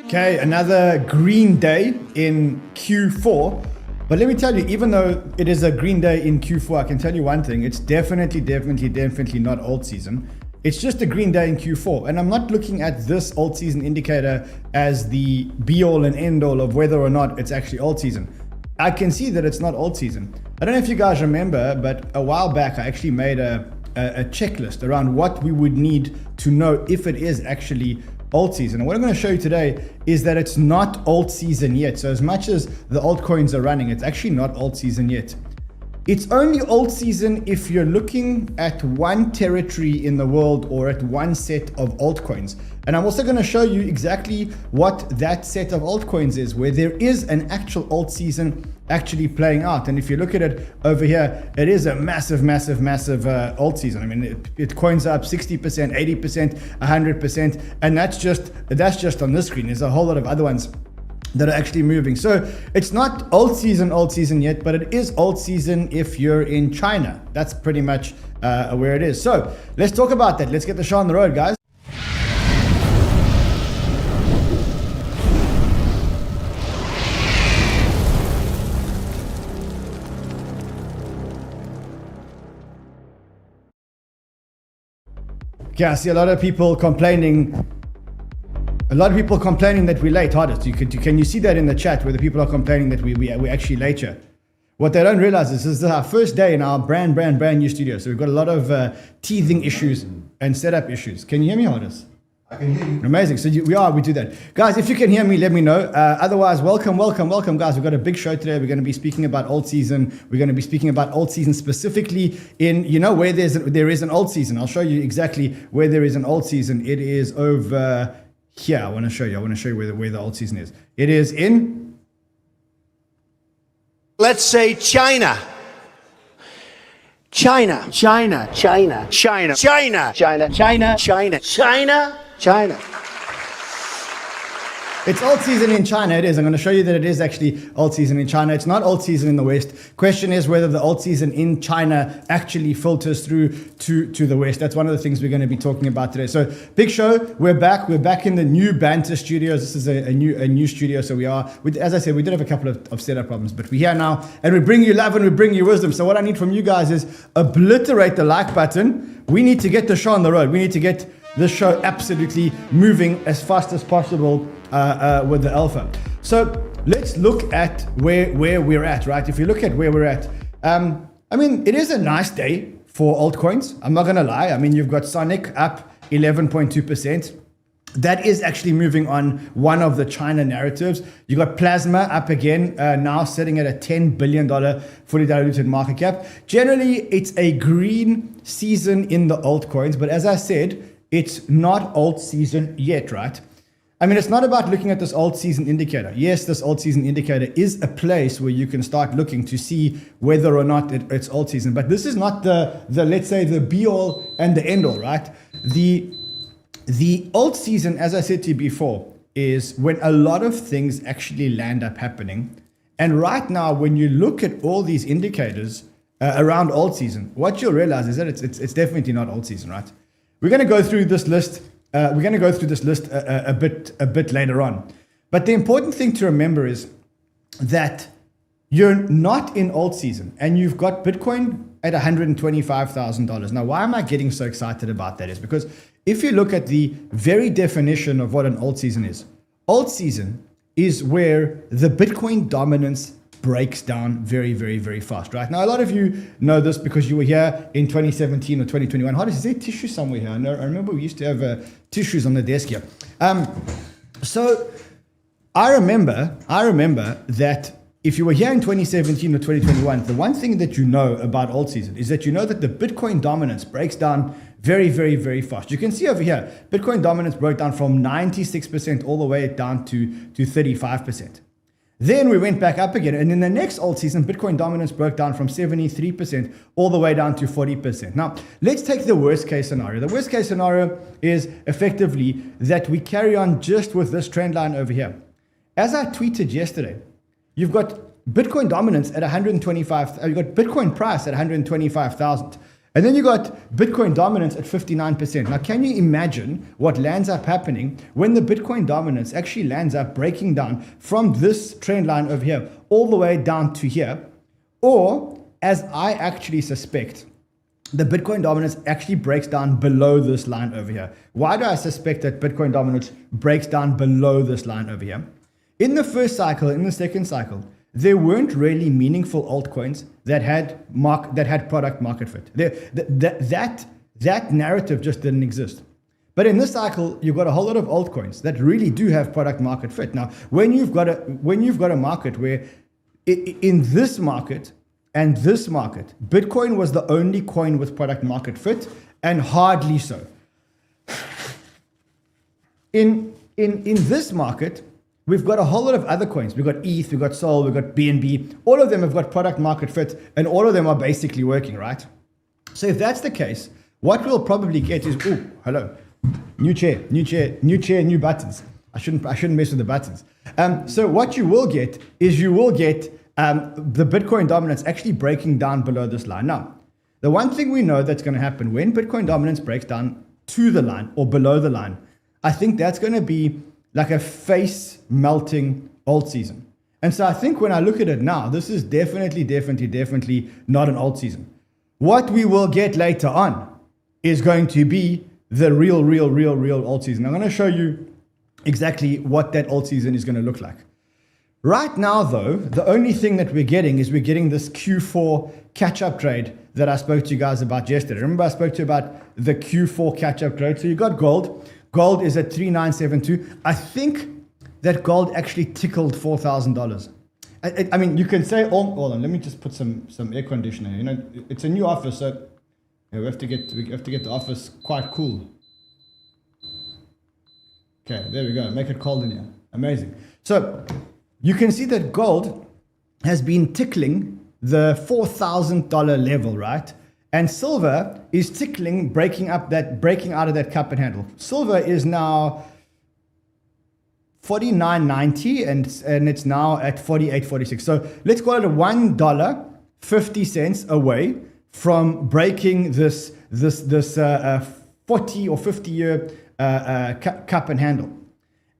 Okay, another green day in Q4. But let me tell you, even though it is a green day in Q4, I can tell you one thing. It's definitely not alt season. It's just a green day in Q4. And I'm not looking at this alt season indicator as the be all and end all of whether or not it's actually alt season. I can see that it's not alt season. I don't know if you guys remember, but a while back, I actually made a checklist around what we would need to know if it is actually alt season. And what I'm going to show you today is that it's not alt season yet. So as much as the altcoins are running, it's actually not alt season yet. It's only alt season if you're looking at one territory in the world or at one set of altcoins. And I'm also going to show you exactly what that set of altcoins is, where there is an actual alt season actually playing out. And if you look at it over here, it is a massive alt season. I mean, it coins up 60%, 80%, 100%. And that's just on this screen. There's a whole lot of other ones that are actually moving. So it's not alt season yet, but it is alt season if you're in China. That's pretty much where it is. So let's talk about that. Let's get the show on the road, guys. Okay, I see a lot of people complaining that we're late, hardest. Can you see that in the chat where the people are complaining that we're actually late here? What they don't realize is this is our first day in our brand new studio. So we've got a lot of teething issues and setup issues. Can you hear me, hardest? I can hear you. Amazing. So we do that. Guys, if you can hear me, let me know. Otherwise, welcome, guys. We've got a big show today. We're going to be speaking about alt season. We're going to be speaking about alt season specifically in, where there is an alt season. I'll show you exactly where there is an alt season. It is over here. I want to show you where the alt season is. It is in, let's say, China. China. China. China. China. China. China. China. China. China. China. It's alt season in China. It is. I'm going to show you that it is actually alt season in China. It's not alt season in the West. Question is whether the alt season in China actually filters through to the West. That's one of the things we're going to be talking about today. So big show. We're back. We're back in the new Banter studios. This is a new studio. So we are, as I said, we did have a couple of setup problems, but we're here now and we bring you love and we bring you wisdom. So what I need from you guys is obliterate the like button. We need to get the show on the road. We need to get the show absolutely moving as fast as possible with the alpha. So let's look at where we're at, right? If you look at where we're at, I mean, it is a nice day for altcoins. I'm not going to lie. I mean, you've got Sonic up 11.2%. That is actually moving on one of the China narratives. You got Plasma up again, now sitting at a $10 billion fully diluted market cap. Generally, it's a green season in the altcoins, but as I said, it's not alt season yet, right? I mean, it's not about looking at this alt season indicator. Yes, this alt season indicator is a place where you can start looking to see whether or not it's alt season. But this is not the let's say, the be all and the end all, right? The alt season, as I said to you before, is when a lot of things actually land up happening. And right now, when you look at all these indicators around alt season, what you'll realize is that it's definitely not alt season, right? We're going to go through this list. A bit later on. But the important thing to remember is that you're not in alt season and you've got Bitcoin at $125,000. Now, why am I getting so excited about that is because if you look at the very definition of what an alt season is where the Bitcoin dominance breaks down very fast, right? Now, a lot of you know this because you were here in 2017 or 2021. Is there tissue somewhere here? I remember we used to have tissues on the desk here. So I remember that if you were here in 2017 or 2021, the one thing that you know about alt season is that you know that the Bitcoin dominance breaks down very fast. You can see over here, Bitcoin dominance broke down from 96% all the way down to 35%. Then we went back up again. And in the next alt season, Bitcoin dominance broke down from 73% all the way down to 40%. Now, let's take the worst case scenario. The worst case scenario is effectively that we carry on just with this trend line over here. As I tweeted yesterday, you've got Bitcoin dominance at 125, you've got Bitcoin price at 125,000. And then you got Bitcoin dominance at 59%. Now, can you imagine what lands up happening when the Bitcoin dominance actually lands up breaking down from this trend line over here all the way down to here? Or, as I actually suspect, the Bitcoin dominance actually breaks down below this line over here. Why do I suspect that Bitcoin dominance breaks down below this line over here? In the first cycle, in the second cycle, there weren't really meaningful altcoins that had product market fit. That narrative just didn't exist. But in this cycle, you've got a whole lot of altcoins that really do have product market fit. Now, when you've got a market where in this market and this market, Bitcoin was the only coin with product market fit, and hardly so. In this market, we've got a whole lot of other coins. We've got ETH, we've got Sol, we've got BNB. All of them have got product market fit, and all of them are basically working, right? So if that's the case, what we'll probably get is, oh, hello, new chair, new buttons. I shouldn't mess with the buttons. So what you will get is the Bitcoin dominance actually breaking down below this line. Now, the one thing we know that's going to happen when Bitcoin dominance breaks down to the line or below the line, I think that's going to be like a face melting alt season. And so I think when I look at it now, this is definitely not an alt season. What we will get later on is going to be the real alt season. I'm going to show you exactly what that alt season is going to look like. Right now, though, the only thing that we're getting is this Q4 catch-up trade that I spoke to you guys about yesterday. Remember I spoke to you about the Q4 catch-up trade? So you got gold. Gold is at 3972. I think that gold actually tickled $4,000. I mean, you can say, oh, hold on, let me just put some air conditioner. You know, it's a new office, so we have to get the office quite cool. Okay, there we go. Make it cold in here. Amazing. So you can see that gold has been tickling the $4,000 level, right? And silver is tickling, breaking out of that cup and handle. Silver is now $49.90 and it's now at $48.46. So let's call it a $1.50 away from breaking this 40 or 50 year cup and handle.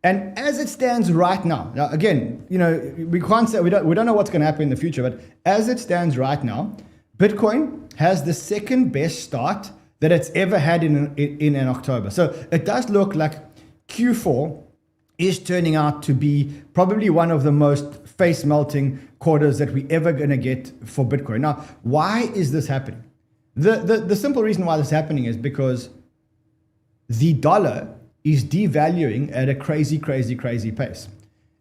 And as it stands right now, again, you know, we can't say, we don't know what's going to happen in the future, but as it stands right now, Bitcoin has the second best start that it's ever had in an October. So it does look like Q4 is turning out to be probably one of the most face melting quarters that we ever going to get for Bitcoin. Now, why is this happening? The simple reason why this is happening is because the dollar is devaluing at a crazy pace.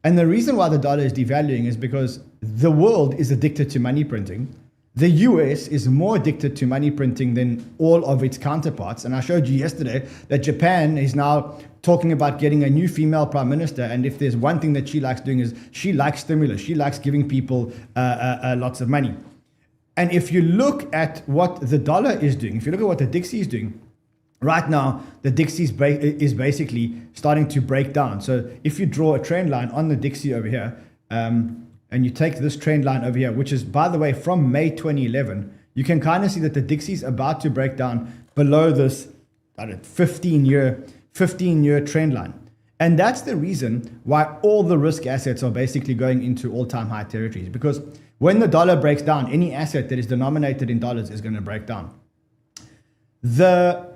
And the reason why the dollar is devaluing is because the world is addicted to money printing. The US is more addicted to money printing than all of its counterparts. And I showed you yesterday that Japan is now talking about getting a new female prime minister. And if there's one thing that she likes doing is she likes stimulus. She likes giving people lots of money. And if you look at what the dollar is doing, if you look at what the DXY is doing, right now, the DXY is basically starting to break down. So if you draw a trend line on the DXY over here, and you take this trend line over here, which is, by the way, from May 2011, you can kind of see that the DXY is about to break down below this 15-year trend line. And that's the reason why all the risk assets are basically going into all-time high territories. Because when the dollar breaks down, any asset that is denominated in dollars is going to break down. The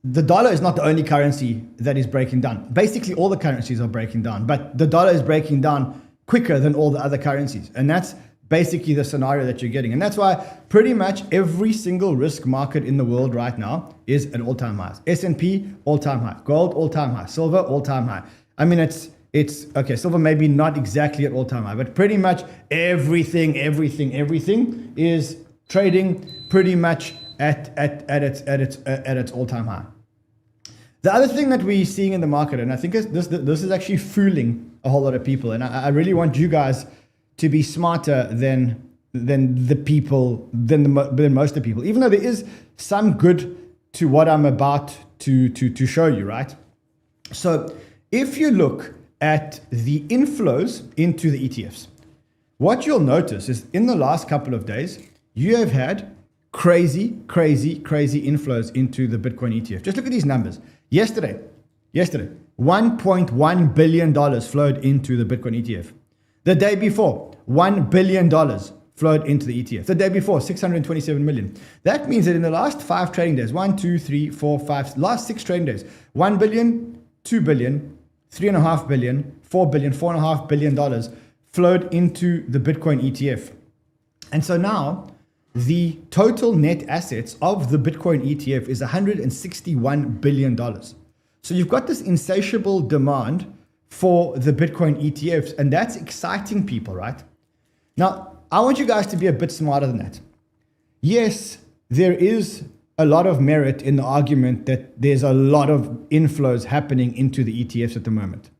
dollar is not the only currency that is breaking down. Basically, all the currencies are breaking down, but the dollar is breaking down quicker than all the other currencies. And that's basically the scenario that you're getting. And that's why pretty much every single risk market in the world right now is at all-time highs. S&P, all-time high. Gold, all-time high. Silver, all-time high. I mean, it's okay, silver maybe not exactly at all-time high, but pretty much everything is trading pretty much at its all-time high. The other thing that we're seeing in the market, and I think this is actually fooling a whole lot of people, and I really want you guys to be smarter than most of the people, even though there is some good to what I'm about to show you, right? So if you look at the inflows into the ETFs, what you'll notice is in the last couple of days, you have had crazy inflows into the Bitcoin ETF. Just look at these numbers. Yesterday, $1.1 billion flowed into the Bitcoin ETF. The day before, $1 billion flowed into the ETF. The day before, 627 million. That means that in the last 5 trading days, 1, 2, 3, 4, 5, last 6 trading days, $1 billion, $2 billion, $3.5 billion, $4 billion, $4.5 billion flowed into the Bitcoin ETF. And so now the total net assets of the Bitcoin ETF is $161 billion. So you've got this insatiable demand for the Bitcoin ETFs, and that's exciting people, right? Now, I want you guys to be a bit smarter than that. Yes, there is a lot of merit in the argument that there's a lot of inflows happening into the ETFs at the moment.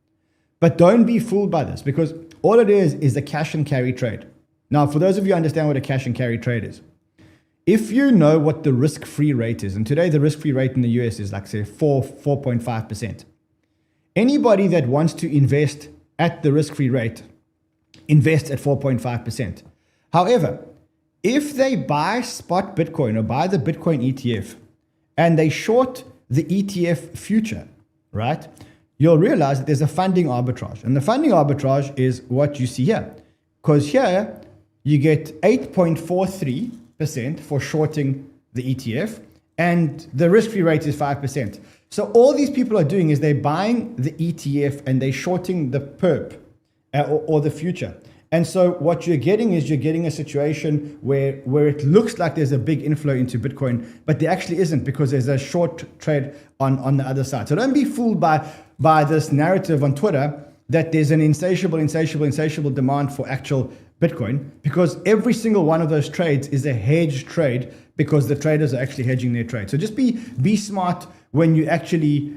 But don't be fooled by this, because all it is a cash and carry trade. Now, for those of you who understand what a cash and carry trade is, if you know what the risk-free rate is, and today the risk-free rate in the US is like, say, 4.5%. Anybody that wants to invest at the risk-free rate invests at 4.5%. However, if they buy spot Bitcoin or buy the Bitcoin ETF and they short the ETF future, right, you'll realize that there's a funding arbitrage. And the funding arbitrage is what you see here. Because here you get 8.43% for shorting the ETF, and the risk-free rate is 5%. So all these people are doing is they're buying the ETF and they're shorting the perp or the future. And so what you're getting is you're getting a situation where it looks like there's a big inflow into Bitcoin, but there actually isn't, because there's a short trade on the other side. So don't be fooled by this narrative on Twitter that there's an insatiable demand for actual Bitcoin, because every single one of those trades is a hedge trade, because the traders are actually hedging their trade. So just be smart when you actually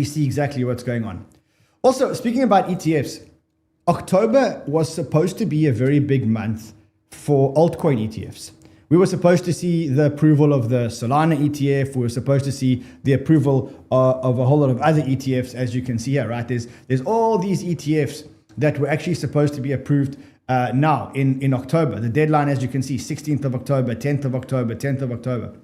see exactly what's going on. Also, speaking about ETFs, October was supposed to be a very big month for altcoin ETFs. We were supposed to see the approval of the Solana ETF. We were supposed to see the approval of a whole lot of other ETFs, as you can see here, right? There's all these ETFs that were actually supposed to be approved now in October. The deadline, as you can see, 16th of October, 10th of October, 10th of October.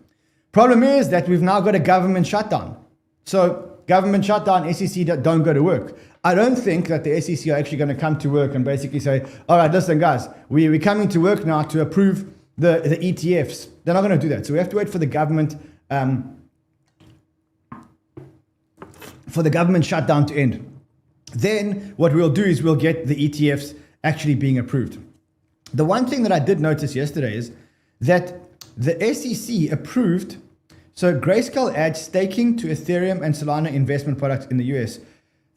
Problem is that we've now got a government shutdown. So government shutdown, SEC don't go to work. I don't think that the SEC are actually going to come to work and basically say, all right, listen, guys, we're coming to work now to approve the ETFs. They're not going to do that. So we have to wait for the government shutdown to end. Then what we'll do is we'll get the ETFs actually being approved. The one thing that I did notice yesterday is that the SEC approved, so Grayscale adds staking to Ethereum and Solana investment products in the US.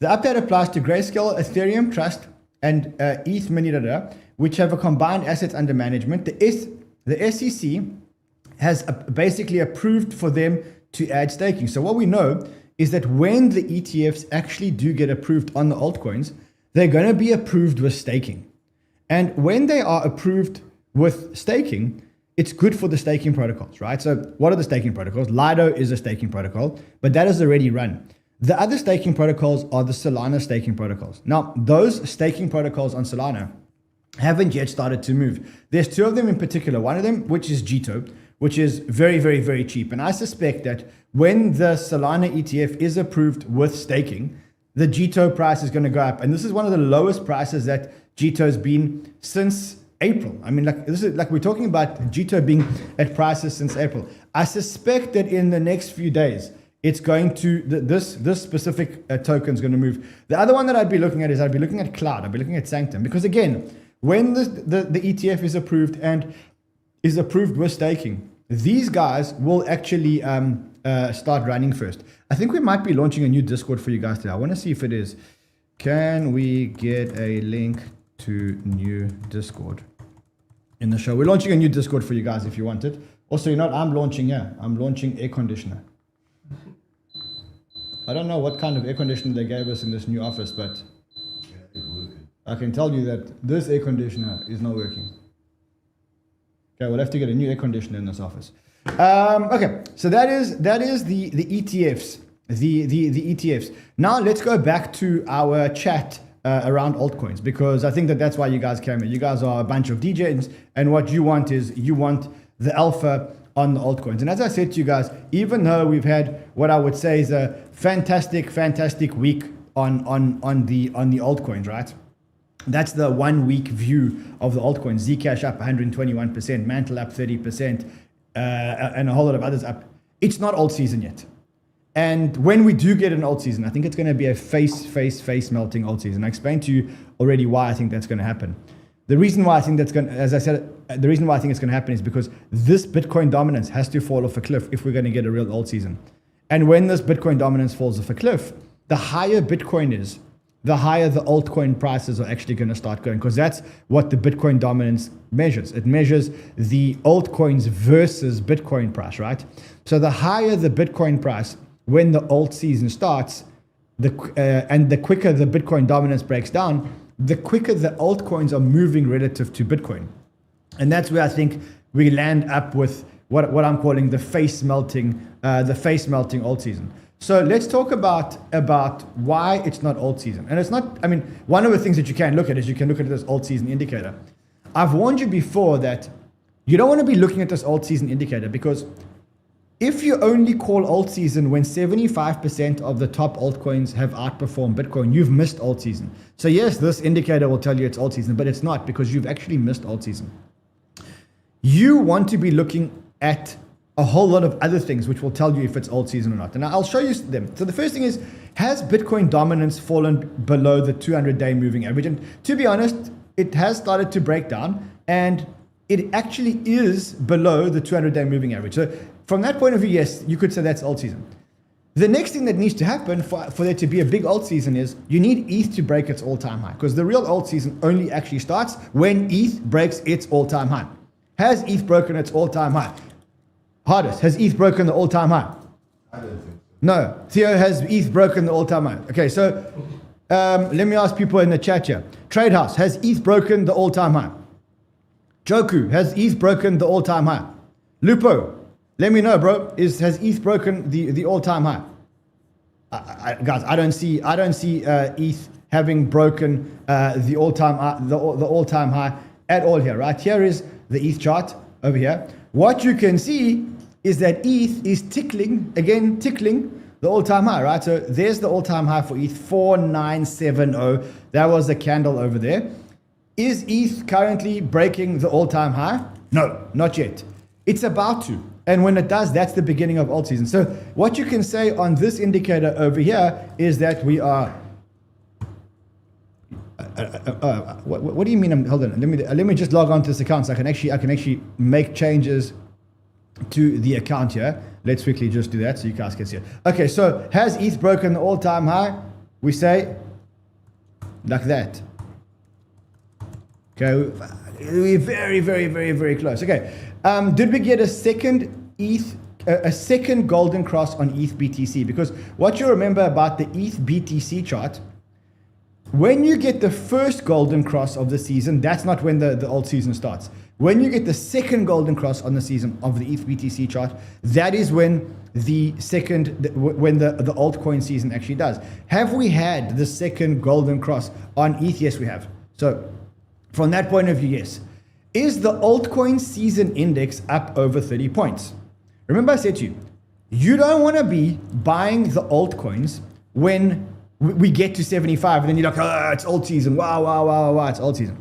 The update applies to Grayscale, Ethereum Trust, and 𝗏𝗏𝗏𝗏, which have a combined assets under management. The SEC has basically approved for them to add staking. So what we know is that when the ETFs actually do get approved on the altcoins, they're going to be approved with staking. And when they are approved with staking, it's good for the staking protocols, right? So what are the staking protocols? Lido is a staking protocol, but that is already run. The other staking protocols are the Solana staking protocols. Now, those staking protocols on Solana haven't yet started to move. There's 2 of them in particular. One of them, which is 𝗏𝗏𝗏𝗏, which is very, very, very cheap. And I suspect that when the Solana ETF is approved with staking, the 𝗏𝗏𝗏 price is going to go up. And this is one of the lowest prices that 𝗏𝗏𝗏 has been since April. I mean, we're talking about 𝗏𝗏𝗏 being at prices since April. I suspect that in the next few days, it's going to, this specific token is going to move. The other one that I'd be looking at is I'd be looking at Cloud. I'd be looking at Sanctum. Because again, when the ETF is approved and is approved with staking, these guys will actually start running first. I think we might be launching a new Discord for you guys today. I want to see if it is. Can we get a link to new Discord in the show? We're launching a new Discord for you guys if you want it. Also, I'm launching air conditioner. I don't know what kind of air conditioner they gave us in this new office, but I can tell you that this air conditioner is not working. Okay, we'll have to get a new air conditioner in this office. Okay, so that is the ETFs, the ETFs. Now let's go back to our chat around altcoins, because I think that's why you guys came here. You guys are a bunch of DJs, and what you want is the alpha on the altcoins. And as I said to you guys, even though we've had what I would say is a fantastic week on the altcoins, right? That's the 1 week view of the altcoins. Zcash up 121%, Mantle up 30%, and a whole lot of others up. It's not alt season yet. And when we do get an alt season, I think it's going to be a face melting alt season. I explained to you already why I think that's going to happen. The reason why I think that's going to, as I said, the reason why I think it's going to happen is because this Bitcoin dominance has to fall off a cliff if we're going to get a real alt season. And when this Bitcoin dominance falls off a cliff, the higher Bitcoin is, the higher the altcoin prices are actually going to start going, because that's what the Bitcoin dominance measures. It measures the altcoins versus Bitcoin price, right? So the higher the Bitcoin price when the alt season starts, and the quicker the Bitcoin dominance breaks down, the quicker the altcoins are moving relative to Bitcoin. And that's where I think we land up with what I'm calling the face melting alt season. So let's talk about why it's not alt season. And it's not, I mean, one of the things that you can look at is you can look at this alt season indicator. I've warned you before that you don't want to be looking at this alt season indicator, because if you only call alt season when 75% of the top altcoins have outperformed Bitcoin, you've missed alt season. So yes, this indicator will tell you it's alt season, but it's not, because you've actually missed alt season. You want to be looking at a whole lot of other things which will tell you if it's alt season or not. And I'll show you them. So the first thing is, has Bitcoin dominance fallen below the 200-day moving average? And to be honest, it has started to break down, and it actually is below the 200-day moving average. So from that point of view, yes, you could say that's alt season. The next thing that needs to happen for there to be a big alt season is you need ETH to break its all-time high, because the real alt season only actually starts when ETH breaks its all-time high. Has ETH broken its all-time high? Hardest, has ETH broken the all-time high? I don't think so. No. Theo, has ETH broken the all-time high? Okay, so let me ask people in the chat here. Trade House, has ETH broken the all-time high? Joku, has ETH broken the all-time high? Lupo, let me know, bro. Has ETH broken the all-time high? Guys, I don't see ETH having broken the all-time high at all here, right? Here is the ETH chart over here. What you can see is that ETH is tickling the all-time high, right? So there's the all-time high for ETH, 4970. That was the candle over there. Is ETH currently breaking the all-time high? No, not yet. It's about to. And when it does, that's the beginning of alt season. So what you can say on this indicator over here is that we are... what do you mean? Hold on. Let me just log on to this account so I can actually make changes to the account here. Let's quickly just do that so you guys can see it. Okay, so has ETH broken the all-time high? We say like that. Okay, we're very close. Okay, did we get a second ETH, a second golden cross on ETH BTC? Because what you remember about the ETH BTC chart, when you get the first golden cross of the season, that's not when the alt season starts. When you get the second golden cross on the season of the ETH BTC chart, that is when the altcoin season actually does. Have we had the second golden cross on ETH? Yes, we have. So from that point of view, yes. Is the altcoin season index up over 30 points? Remember I said to you, you don't want to be buying the altcoins when we get to 75 and then you're like, oh, it's alt season. Wow, it's alt season.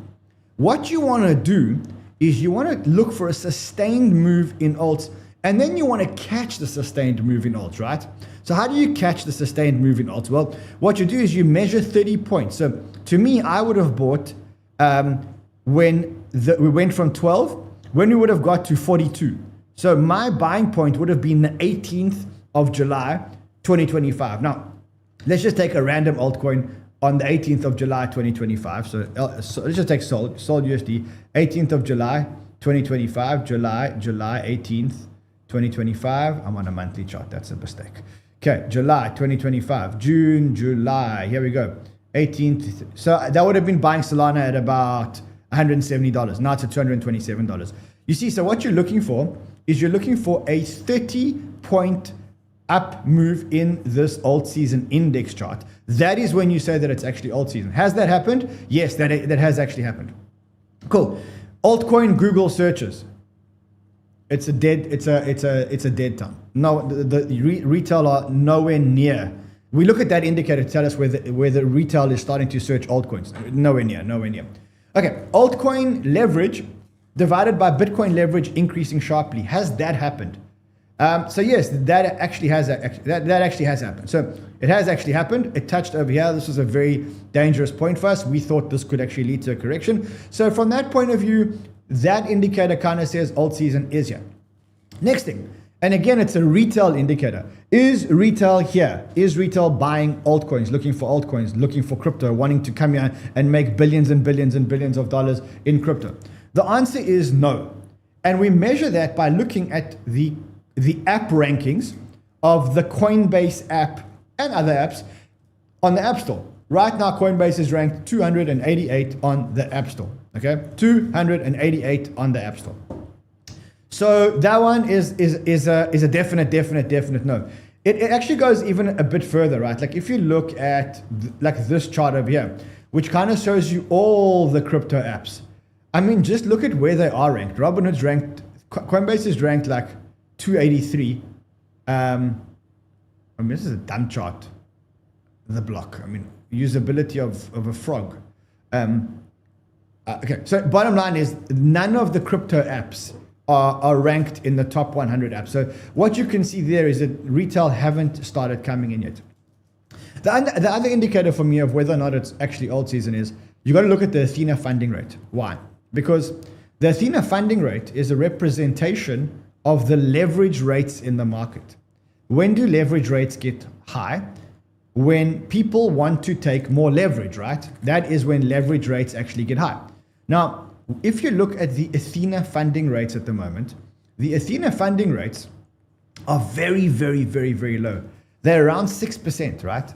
What you want to do is you want to look for a sustained move in alts, and then you want to catch the sustained move in alts, right? So how do you catch the sustained move in alts? Well, what you do is you measure 30 points. So to me, I would have bought when we went from 12, when we would have got to 42. So my buying point would have been the 18th of July, 2025. Now, let's just take a random altcoin on the 18th of July, 2025. So let's just take Sol USD, 18th of July, 2025, July 18th, 2025. I'm on a monthly chart. That's a mistake. Okay, July 2025, June, July. Here we go. 18th. So that would have been buying Solana at about $170. Now it's at $227. You see, so what you're looking for is you're looking for a 30-point up move in this alt season index chart. That is when you say that it's actually alt season. Has that happened? Yes, that has actually happened. Cool. Altcoin Google searches. It's a dead time. No, the retail are nowhere near. We look at that indicator to tell us where the retail is starting to search altcoins. Nowhere near. Okay, altcoin leverage divided by Bitcoin leverage increasing sharply. Has that happened? So yes, that actually has happened. So it has actually happened. It touched over here. This was a very dangerous point for us. We thought this could actually lead to a correction. So from that point of view, that indicator kind of says alt season is here. Next thing, and again, it's a retail indicator. Is retail here? Is retail buying altcoins, looking for crypto, wanting to come here and make billions and billions and billions of dollars in crypto? The answer is no. And we measure that by looking at the app rankings of the Coinbase app and other apps on the App Store. Right now, Coinbase is ranked 288 on the App Store. Okay, 288 on the App Store. So that one is a definite no. It actually goes even a bit further, right? Like if you look at like this chart over here, which kind of shows you all the crypto apps. I mean, just look at where they are ranked. Robinhood's ranked, Coinbase is ranked like 283. I mean, this is a dumb chart. The block. I mean, usability of a frog. Okay, so bottom line is none of the crypto apps are ranked in the top 100 apps. So what you can see there is that retail haven't started coming in yet. The other indicator for me of whether or not it's actually alt season is you got to look at the Athena funding rate. Why? Because the Athena funding rate is a representation of the leverage rates in the market. When do leverage rates get high? When people want to take more leverage, right? That is when leverage rates actually get high. Now, if you look at the Athena funding rates at the moment, the Athena funding rates are very, very, very, very low. They're around 6%, right?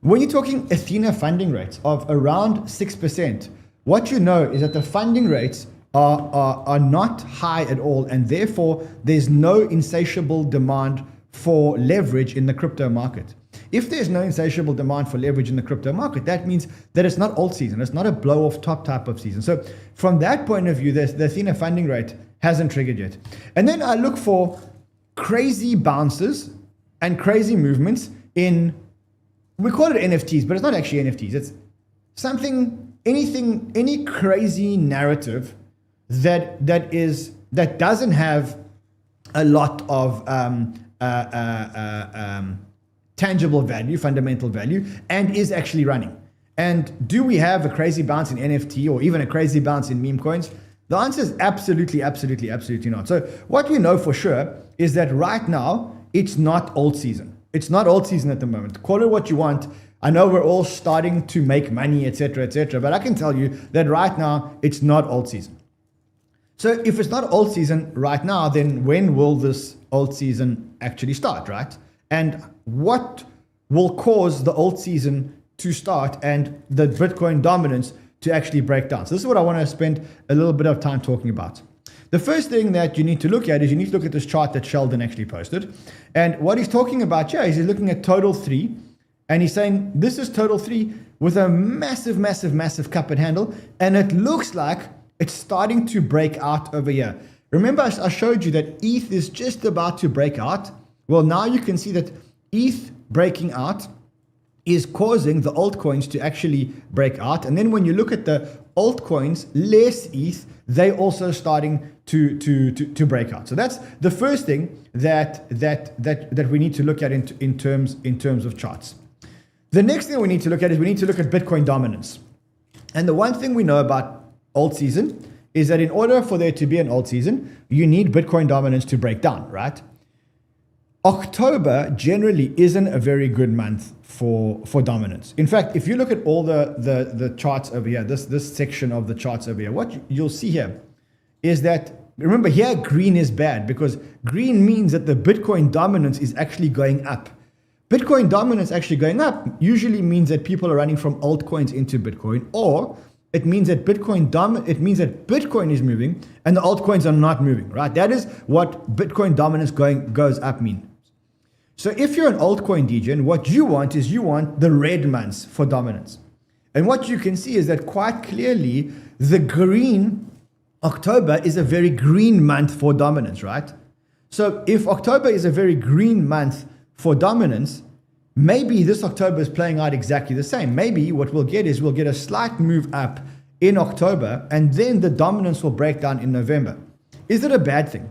When you're talking Athena funding rates of around 6%, what you know is that the funding rates are not high at all, and therefore there's no insatiable demand for leverage in the crypto market. If there's no insatiable demand for leverage in the crypto market, that means that it's not alt season. It's not a blow off top type of season. So from that point of view, the Athena funding rate hasn't triggered yet. And then I look for crazy bounces and crazy movements in, we call it NFTs, but it's not actually NFTs. It's something, anything, any crazy narrative that doesn't have a lot of tangible value, fundamental value, and is actually running. And do we have a crazy bounce in NFT or even a crazy bounce in meme coins? The answer is absolutely, absolutely, absolutely not. So what we know for sure is that right now, it's not alt season. It's not alt season at the moment. Call it what you want. I know we're all starting to make money, etc., but I can tell you that right now, it's not alt season. So if it's not alt season right now, then when will this alt season actually start, right? And what will cause the alt season to start and the Bitcoin dominance to actually break down? So this is what I want to spend a little bit of time talking about. The first thing that you need to look at is you need to look at this chart that Sheldon actually posted. And what he's talking about here is he's looking at total 3, and he's saying this is total 3 with a massive, massive, massive cup and handle, and it looks like it's starting to break out over here. Remember, I showed you that ETH is just about to break out. Well, now you can see that ETH breaking out is causing the altcoins to actually break out. And then when you look at the altcoins, less ETH, they also starting to break out. So that's the first thing that we need to look at in terms of charts. The next thing we need to look at is we need to look at Bitcoin dominance. And the one thing we know about alt season is that in order for there to be an alt season, you need Bitcoin dominance to break down, right? October generally isn't a very good month for dominance. In fact, if you look at all the charts over here, this section of the charts over here, what you'll see here is that, remember here, green is bad because green means that the Bitcoin dominance is actually going up. Bitcoin dominance actually going up usually means that people are running from altcoins into Bitcoin, or it means that Bitcoin is moving and the altcoins are not moving, right? That is what Bitcoin dominance goes up means. So if you're an altcoin degen, what you want is you want the red months for dominance. And what you can see is that quite clearly the green October is a very green month for dominance, right? So if October is a very green month for dominance, maybe this October is playing out exactly the same. Maybe what we'll get is we'll get a slight move up in October, and then the dominance will break down in November. Is it a bad thing?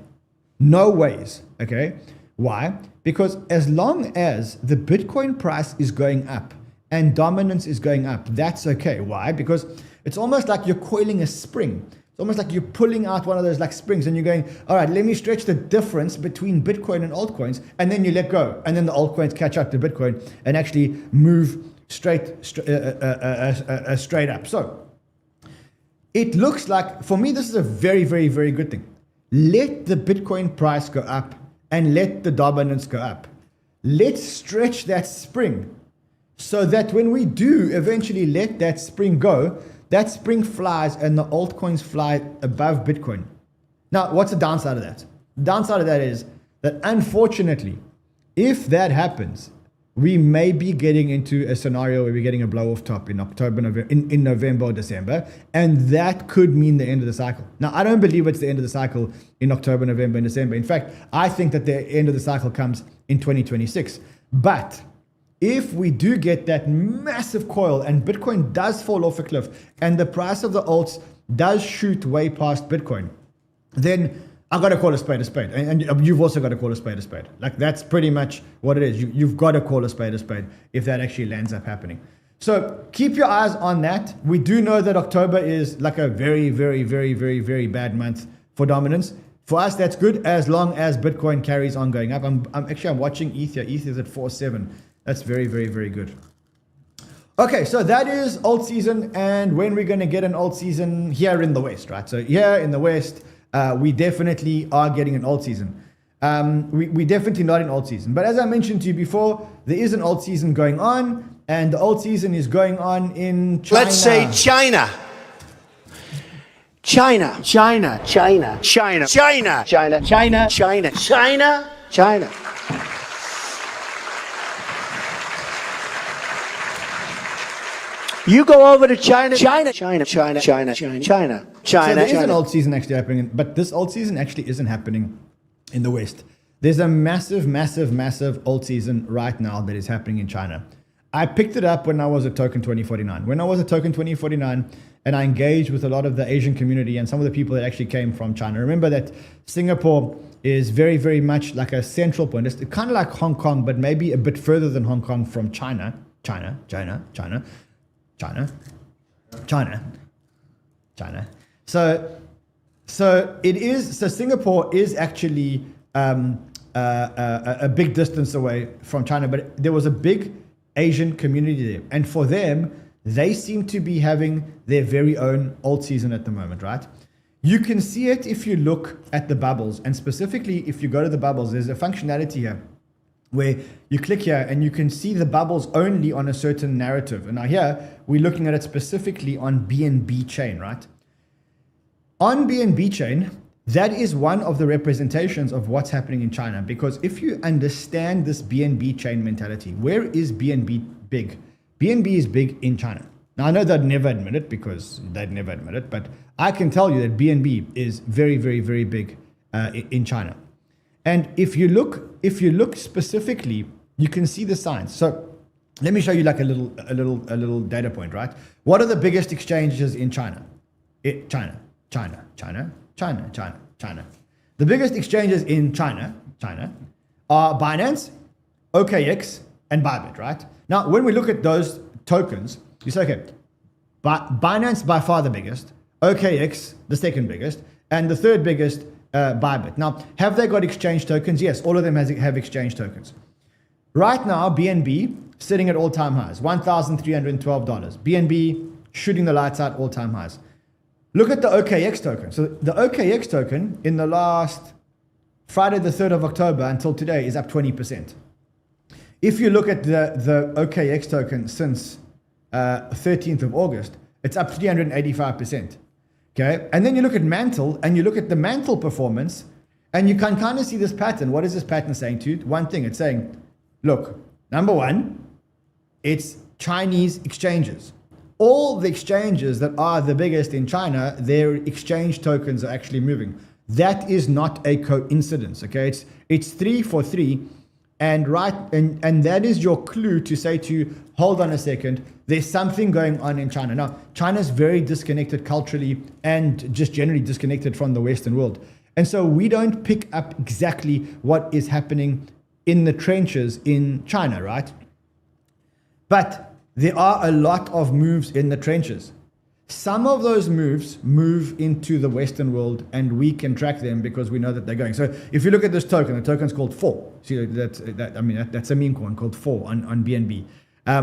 No ways, okay? Why? Because as long as the Bitcoin price is going up and dominance is going up, that's okay. Why? Because it's almost like you're coiling a spring. It's almost like you're pulling out one of those like springs and you're going, all right, let me stretch the difference between Bitcoin and altcoins, and then you let go. And then the altcoins catch up to Bitcoin and actually move straight up. So it looks like, for me, this is a very, very, very good thing. Let the Bitcoin price go up and let the dominance go up. Let's stretch that spring so that when we do eventually let that spring go, that spring flies and the altcoins fly above Bitcoin. Now, what's the downside of that? The downside of that is that unfortunately, if that happens, we may be getting into a scenario where we're getting a blow off top in October, in November or December, and that could mean the end of the cycle. Now, I don't believe it's the end of the cycle in October, November, and December. In fact, I think that the end of the cycle comes in 2026. But if we do get that massive coil and Bitcoin does fall off a cliff and the price of the alts does shoot way past Bitcoin, then I've got to call a spade a spade. And you've also got to call a spade a spade. Like, that's pretty much what it is. You've got to call a spade if that actually lands up happening. So keep your eyes on that. We do know that October is like a very, very, very, very, very bad month for dominance. For us, that's good as long as Bitcoin carries on going up. I'm watching ETH here. ETH is at 4.7. That's very, very, very good. Okay, so that is alt season, and when we're going to get an alt season here in the West, right? So here in the West, we definitely are getting an alt season. We definitely not in alt season. But as I mentioned to you before, there is an alt season going on, and the alt season is going on in China. Let's say China. China. China. China. China. China. China. China. China. China. China. You go over to China. China. China. China. China. China. China. So there is an alt season actually happening, but this alt season actually isn't happening in the West. There's a massive, massive, massive alt season right now that is happening in China. I picked it up when I was at Token 2049. When I was at Token 2049 and I engaged with a lot of the Asian community and some of the people that actually came from China. Remember that Singapore is very, very much like a central point. It's kind of like Hong Kong, but maybe a bit further than Hong Kong from China. China. So it is. So Singapore is actually a big distance away from China, but there was a big Asian community there, and for them, they seem to be having their very own alt season at the moment, right? You can see it if you look at the bubbles, and specifically if you go to the bubbles, there's a functionality here where you click here and you can see the bubbles only on a certain narrative. And now here, we're looking at it specifically on BNB chain, right? On BNB chain, that is one of the representations of what's happening in China. Because if you understand this BNB chain mentality, where is BNB big? BNB is big in China. Now, I know they'd never admit it because they'd never admit it, but I can tell you that BNB is very, very, very big in China. And if you look specifically, you can see the signs. So let me show you like a little data point, right? What are the biggest exchanges in China? China. The biggest exchanges in China are Binance, OKX, and Bybit, right? Now, when we look at those tokens, you say, okay, Binance by far the biggest, OKX the second biggest, and the third biggest, Bybit. Now, have they got exchange tokens? Yes, all of them have exchange tokens. Right now, BNB sitting at all-time highs, $1,312. BNB shooting the lights out, all-time highs. Look at the OKX token. So the OKX token in the last Friday, the 3rd of October until today is up 20%. If you look at the OKX token since 13th of August, it's up 385%. Okay, and then you look at Mantle and you look at the Mantle performance and you can kind of see this pattern. What is this pattern saying to you? One thing, it's saying, look, number one, it's Chinese exchanges. all the exchanges that are the biggest in China, their exchange tokens are actually moving. That is not a coincidence, okay? It's 3 for 3, and that is your clue to say to you, hold on a second, there's something going on in China. Now, China's very disconnected culturally and just generally disconnected from the Western world. And so we don't pick up exactly what is happening in the trenches in China, right? But there are a lot of moves in the trenches. Some of those moves move into the Western world, and we can track them because we know that they're going. So if you look at this token, the token's called 𝗏. See, that's a meme coin called 𝗏 on BNB.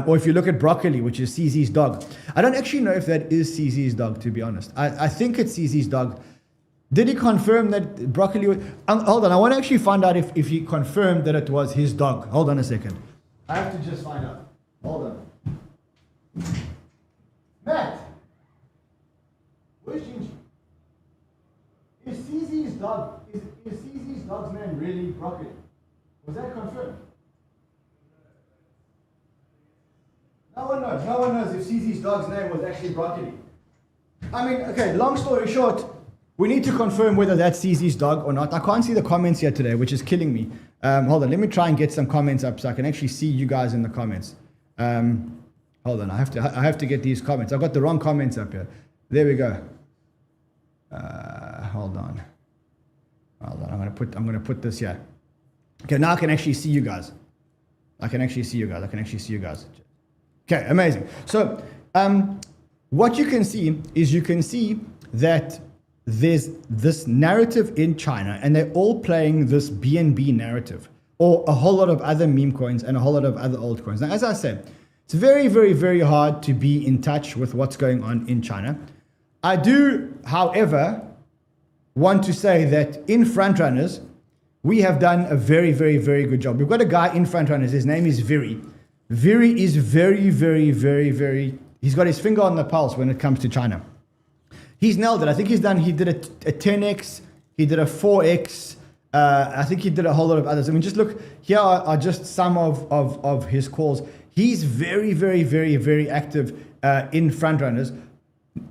Or if you look at broccoli, which is CZ's dog. I don't actually know if that is CZ's dog, to be honest. I think it's CZ's dog. Did he confirm that broccoli was... hold on, I want to actually find out if he confirmed that it was his dog. Hold on a second. I have to just find out. Hold on. Matt! Where's Gingy? Is CZ's dog, is CZ's dog's name really broccoli? Was that confirmed? No one knows. No one knows if CZ's dog's name was actually broccoli. I mean, okay, long story short, we need to confirm whether that's CZ's dog or not. I can't see the comments here today, which is killing me. Hold on, let me try and get some comments up so I can actually see you guys in the comments. Hold on, I have to get these comments. I've got the wrong comments up here. There we go. Hold on. I'm gonna put this here. Okay, now I can actually see you guys. I can actually see you guys. Okay, amazing. So what you can see is that there's this narrative in China, and they're all playing this BNB narrative, or a whole lot of other meme coins and a whole lot of other altcoins. Now, as I said, it's very, very, very hard to be in touch with what's going on in China. I do, however, want to say that in Frontrunners, we have done a very, very, very good job. We've got a guy in Frontrunners. His name is 𝗁𝗏. 𝗁𝗏 is very, very, very, very... He's got his finger on the pulse when it comes to China. He's nailed it. I think he did a 10x, he did a 4x, I think he did a whole lot of others. I mean, just look, here are just some of his calls. He's very, very, very, very active in Frontrunners,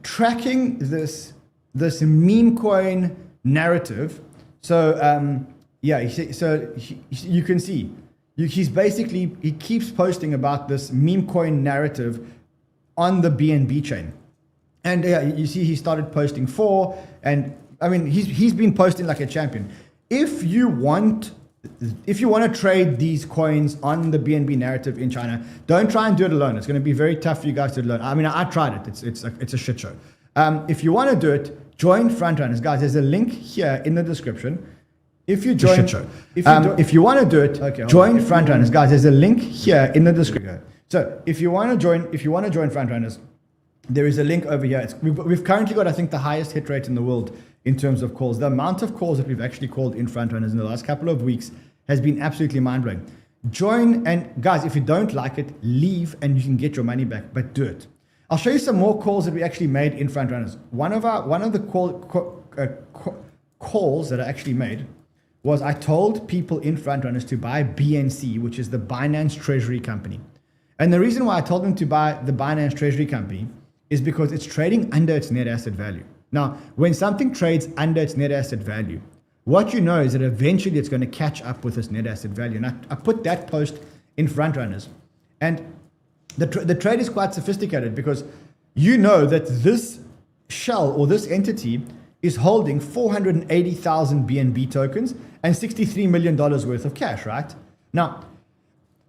tracking this meme coin narrative. So yeah, you can see, he keeps posting about this meme coin narrative on the BNB chain. And yeah, you see he started posting 4, and I mean, he's been posting like a champion. If you want to trade these coins on the BNB narrative in China, don't try and do it alone. It's going to be very tough for you guys to do it alone. I mean, I tried it. It's a shit show. If you want to do it, join Frontrunners, guys. There's a link here in the description. If you join, if you want to do it, okay, join Frontrunners, guys. There's a link here in the description. So if you want to join Frontrunners, there is a link over here. We've currently got, I think, the highest hit rate in the world in terms of calls. The amount of calls that we've actually called in Frontrunners in the last couple of weeks has been absolutely mind-blowing. Join, and guys, if you don't like it, leave and you can get your money back, but do it. I'll show you some more calls that we actually made in Frontrunners. One of the calls that I actually made was I told people in Frontrunners to buy BNC, which is the Binance Treasury Company. And the reason why I told them to buy the Binance Treasury Company is because it's trading under its net asset value. Now, when something trades under its net asset value, what you know is that eventually it's going to catch up with its net asset value. And I put that post in Frontrunners. And the trade is quite sophisticated because you know that this shell or this entity is holding 480,000 BNB tokens and $63 million worth of cash, right? Now,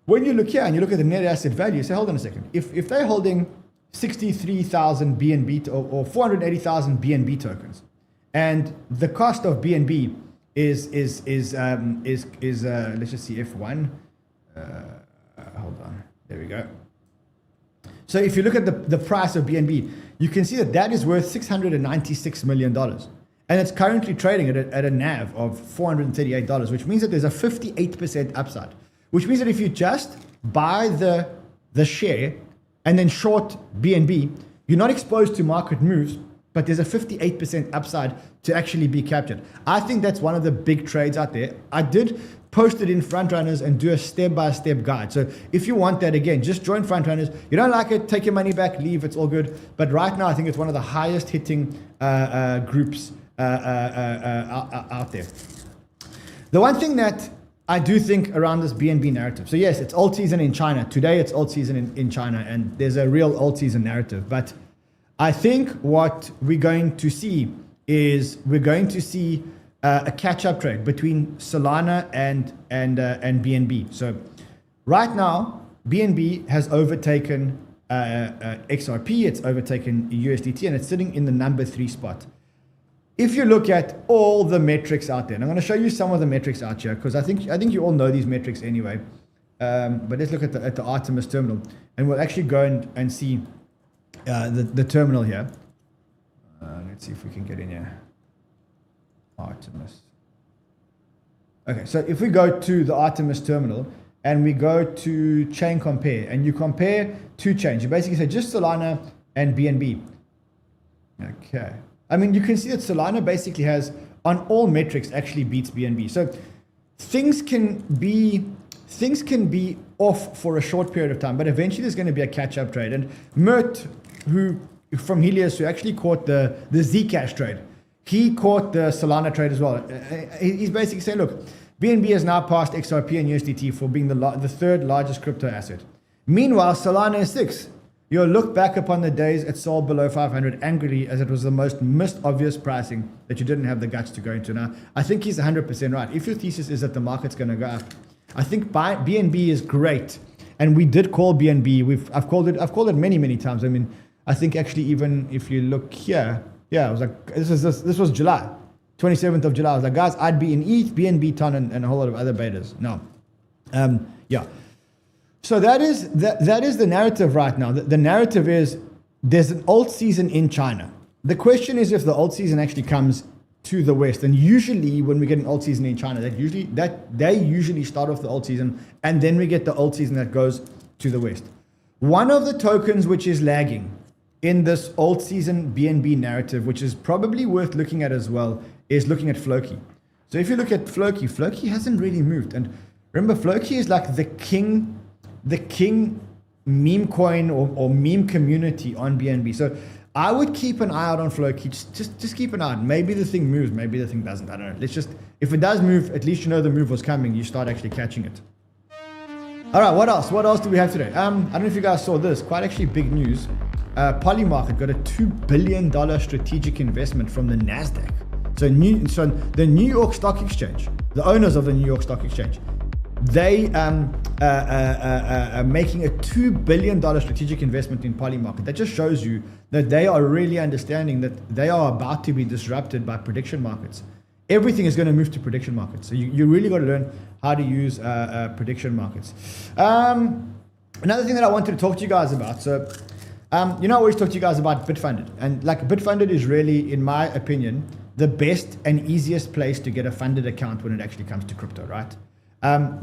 when you look here and you look at the net asset value, you say, hold on a second. If they're holding 63,000 BNB or 480,000 BNB tokens, and the cost of BNB is let's just see, F1. Hold on, there we go. So if you look at the price of BNB, you can see that is worth $696 million, and it's currently trading at a NAV of $438, which means that there's a 58% upside. Which means that if you just buy the share and then short BNB, you're not exposed to market moves, but there's a 58% upside to actually be captured. I think that's one of the big trades out there. I did post it in Frontrunners and do a step-by-step guide. So if you want that, again, just join Frontrunners. You don't like it, take your money back, leave, it's all good. But right now, I think it's one of the highest hitting groups out there. The one thing that I do think around this BNB narrative. So yes, it's alt season in China. Today it's alt season in China, and there's a real alt season narrative. But I think what we're going to see is a catch-up trade between Solana and BNB. So right now, BNB has overtaken XRP, it's overtaken USDT, and it's sitting in the number 3 spot. If you look at all the metrics out there, and I'm going to show you some of the metrics out here, because I think you all know these metrics anyway. But let's look at the Artemis terminal, and we'll actually go and see the terminal here. Let's see if we can get in here. Artemis. Okay, so if we go to the Artemis terminal and we go to chain compare, and you compare 2 chains, you basically say just Solana and BNB. Okay. I mean, you can see that Solana basically has, on all metrics, actually beats BNB. So things can be off for a short period of time, but eventually there's going to be a catch-up trade. And 𝗏, from Helios, who actually caught the Zcash trade, he caught the Solana trade as well. He's basically saying, look, BNB has now passed XRP and USDT for being the 3rd largest crypto asset. Meanwhile, Solana is 6th. You'll look back upon the days it sold below 500 angrily, as it was the most missed obvious pricing that you didn't have the guts to go into. Now, I think he's 100% right. If your thesis is that the market's going to go up, I think BNB is great. And we did call BNB. I've called it many times. I mean, I think actually even if you look here, yeah, I was like, this was July, 27th of July. I was like, guys, I'd be in ETH, BNB, TON, and a whole lot of other betas. No. Yeah. So that is the narrative right now. The narrative is there's an alt season in China. The question is if the alt season actually comes to the West. And usually when we get an alt season in China, they usually start off the alt season, and then we get the alt season that goes to the West. One of the tokens which is lagging in this alt season BNB narrative, which is probably worth looking at as well, is looking at 𝗏𝗏. So if you look at 𝗏𝗏 hasn't really moved. And remember, 𝗏𝗏 is like the king meme coin or meme community on BNB. So I would keep an eye out on 𝗏𝗏. Just keep an eye out. Maybe the thing moves, maybe the thing doesn't. I don't know. If it does move, at least you know the move was coming. You start actually catching it. All right, what else? What else do we have today? I don't know if you guys saw this. Quite actually big news. Polymarket got a $2 billion strategic investment from the NASDAQ. So the New York Stock Exchange, the owners of the New York Stock Exchange, they are making a $2 billion strategic investment in Polymarket. That just shows you that they are really understanding that they are about to be disrupted by prediction markets. Everything is going to move to prediction markets. So you really got to learn how to use prediction markets. Another thing that I wanted to talk to you guys about. So, I always talk to you guys about BitFunded. And like BitFunded is really, in my opinion, the best and easiest place to get a funded account when it actually comes to crypto, right?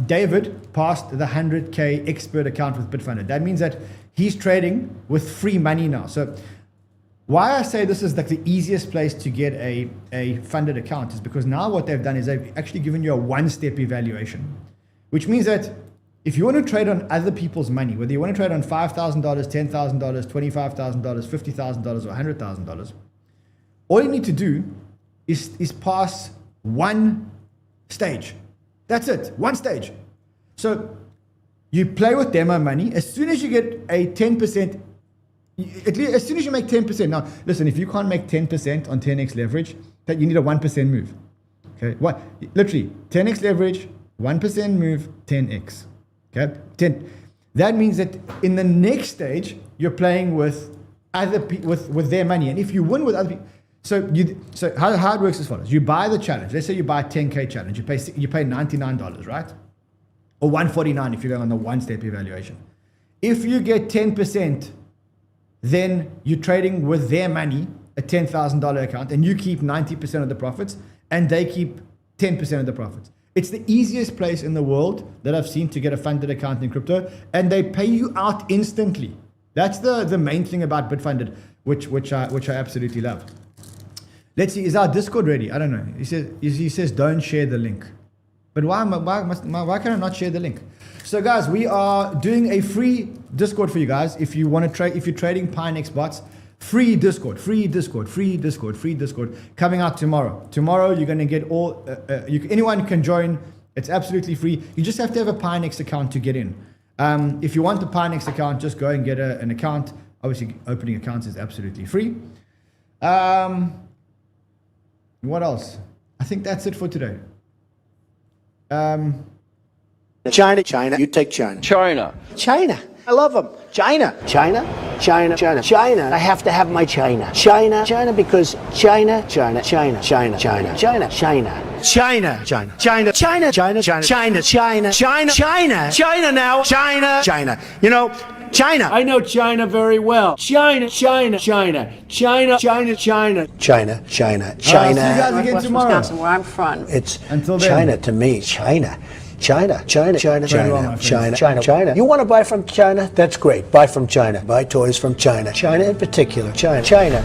David passed the 100K expert account with BitFunded. That means that he's trading with free money now. So why I say this is like the easiest place to get a funded account is because now what they've done is they've actually given you a one-step evaluation, which means that if you want to trade on other people's money, whether you want to trade on $5,000, $10,000, $25,000, $50,000, or $100,000, all you need to do is pass one stage. That's it, one stage. So you play with demo money. As soon as you get a 10%, as soon as you make 10%, now listen, if you can't make 10% on 10x leverage, that you need a 1% move. Okay, what? Literally 10x leverage, 1% move, 10x. Okay, 10. That means that in the next stage you're playing with other with their money, and if you win with other people, so how it works is as follows: you buy the challenge. Let's say you buy a 10K challenge. You pay $99, right? Or $149 if you're going on the one-step evaluation. If you get 10%, then you're trading with their money, a $10,000 account, and you keep 90% of the profits, and they keep 10% of the profits. It's the easiest place in the world that I've seen to get a funded account in crypto, and they pay you out instantly. That's the main thing about BitFunded. which I absolutely love. Let's see, is our Discord ready? I don't know. He says don't share the link. But why can I not share the link? So guys, we are doing a free Discord for you guys. If you want to trade, if you're trading Pinex bots, free Discord coming out tomorrow. Tomorrow you're going to get all, anyone can join. It's absolutely free. You just have to have a Pinex account to get in. If you want a Pinex account, just go and get an account. Obviously, opening accounts is absolutely free. What else? I think that's it for today. China. You take China. China. I love them. China. I have to have my China. China because China. You know, China. I know China very well. China. See you guys again tomorrow. Wisconsin, where I'm from. It's Until then. China to me. China. Well, my friends. China. You want to buy from China? That's great. Buy from China. Buy toys from China. China in particular. China.